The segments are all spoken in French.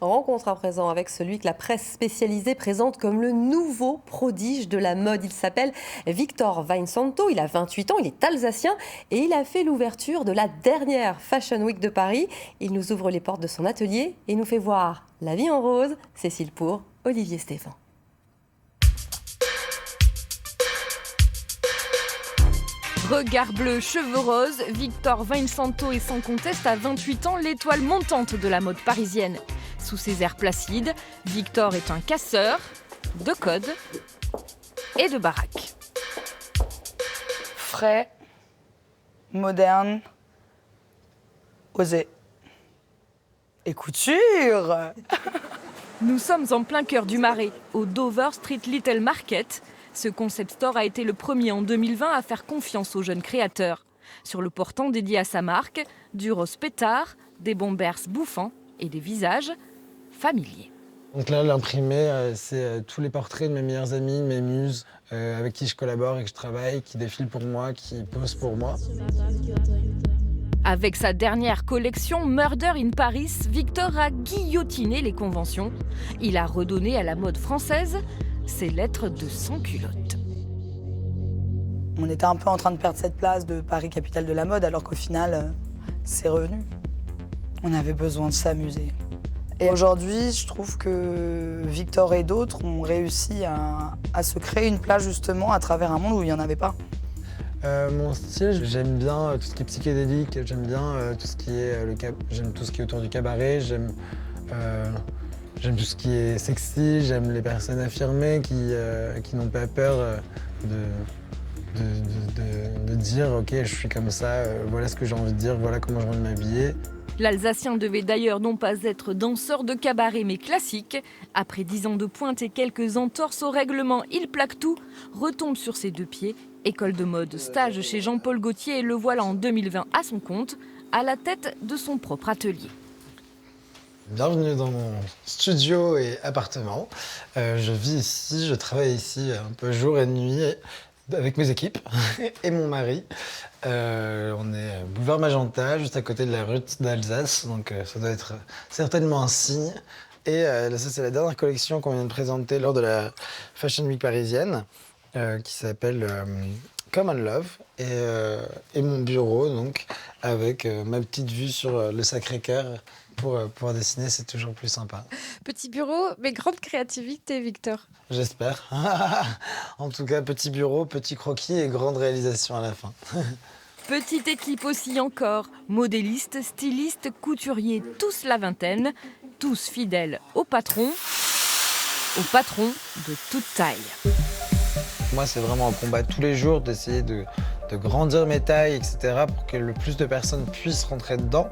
Rencontre à présent avec celui que la presse spécialisée présente comme le nouveau prodige de la mode. Il s'appelle Victor Weinsanto, il a 28 ans, il est alsacien et il a fait l'ouverture de la dernière Fashion Week de Paris. Il nous ouvre les portes de son atelier et nous fait voir la vie en rose. Cécile Pour, Olivier Stéphane. Regard bleu, cheveux roses, Victor Weinsanto est sans conteste à 28 ans l'étoile montante de la mode parisienne. Sous ses airs placides, Victor est un casseur de codes et de baraques. Frais, moderne, osé. Et couture. Nous sommes en plein cœur du Marais, au Dover Street Little Market. Ce concept store a été le premier en 2020 à faire confiance aux jeunes créateurs. Sur le portant dédié à sa marque, du rose pétard, des bombers bouffants et des visages familiers. Donc là, l'imprimé, c'est tous les portraits de mes meilleurs amis, mes muses, avec qui je collabore et que je travaille, qui défilent pour moi, qui posent pour moi. Avec sa dernière collection Murder in Paris, Victor a guillotiné les conventions. Il a redonné à la mode française ses lettres de sans-culotte. On était un peu en train de perdre cette place de Paris, capitale de la mode, alors qu'au final, c'est revenu. On avait besoin de s'amuser. Et aujourd'hui, je trouve que Victor et d'autres ont réussi à se créer une place justement à travers un monde où il n'y en avait pas. Mon style, j'aime bien tout ce qui est psychédélique, j'aime bien tout ce qui est j'aime tout ce qui est autour du cabaret, j'aime tout ce qui est sexy, j'aime les personnes affirmées qui n'ont pas peur de dire « ok, je suis comme ça, voilà ce que j'ai envie de dire, voilà comment j'ai envie de m'habiller ». L'Alsacien devait d'ailleurs non pas être danseur de cabaret mais classique. Après 10 ans de pointe et quelques entorses au règlement, il plaque tout, retombe sur ses deux pieds. École de mode, stage chez Jean-Paul Gaultier et le voilà en 2020 à son compte, à la tête de son propre atelier. Bienvenue dans mon studio et appartement. Je vis ici, je travaille ici un peu jour et nuit avec mes équipes et mon mari. On est boulevard Magenta, juste à côté de la rue d'Alsace, donc ça doit être certainement un signe. Et ça, c'est la dernière collection qu'on vient de présenter lors de la Fashion Week parisienne, qui s'appelle Common Love, et mon bureau, donc, avec ma petite vue sur le Sacré-Cœur. Pour pouvoir dessiner, c'est toujours plus sympa. Petit bureau, mais grande créativité, Victor. J'espère. En tout cas, petit bureau, petit croquis et grande réalisation à la fin. Petite équipe aussi encore, modélistes, stylistes, couturiers, tous la vingtaine, tous fidèles au patron de toute taille. Moi, c'est vraiment un combat tous les jours d'essayer de grandir mes tailles, etc., pour que le plus de personnes puissent rentrer dedans.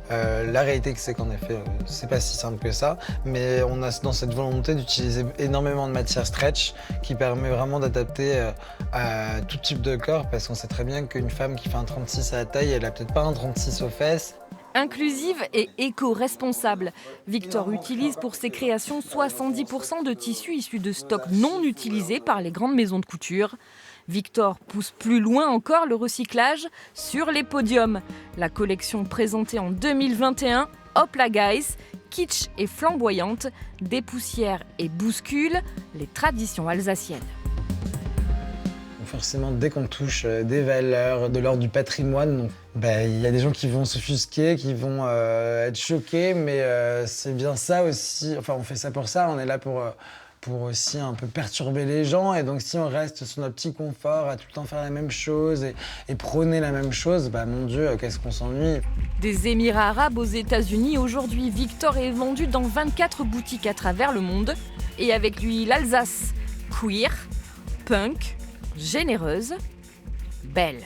La réalité, c'est qu'en effet, c'est pas si simple que ça, mais on a dans cette volonté d'utiliser énormément de matière stretch qui permet vraiment d'adapter à tout type de corps, parce qu'on sait très bien qu'une femme qui fait un 36 à la taille, elle a peut-être pas un 36 aux fesses. Inclusive et éco-responsable, Victor utilise pour ses créations 70% de tissus issus de stocks non utilisés par les grandes maisons de couture. Victor pousse plus loin encore le recyclage sur les podiums. La collection présentée en 2021, Hop la Guys, kitsch et flamboyante, dépoussière et bouscule les traditions alsaciennes. Forcément, dès qu'on touche des valeurs, de l'ordre du patrimoine, il y a des gens qui vont s'offusquer, qui vont être choqués, mais c'est bien ça aussi. Enfin, on fait ça pour ça, on est là pour aussi un peu perturber les gens. Et donc, si on reste sur notre petit confort, à tout le temps faire la même chose et prôner la même chose, mon Dieu, qu'est-ce qu'on s'ennuie. Des Émirats arabes aux États-Unis, aujourd'hui, Victor est vendu dans 24 boutiques à travers le monde. Et avec lui, l'Alsace, queer, punk, généreuse, belle.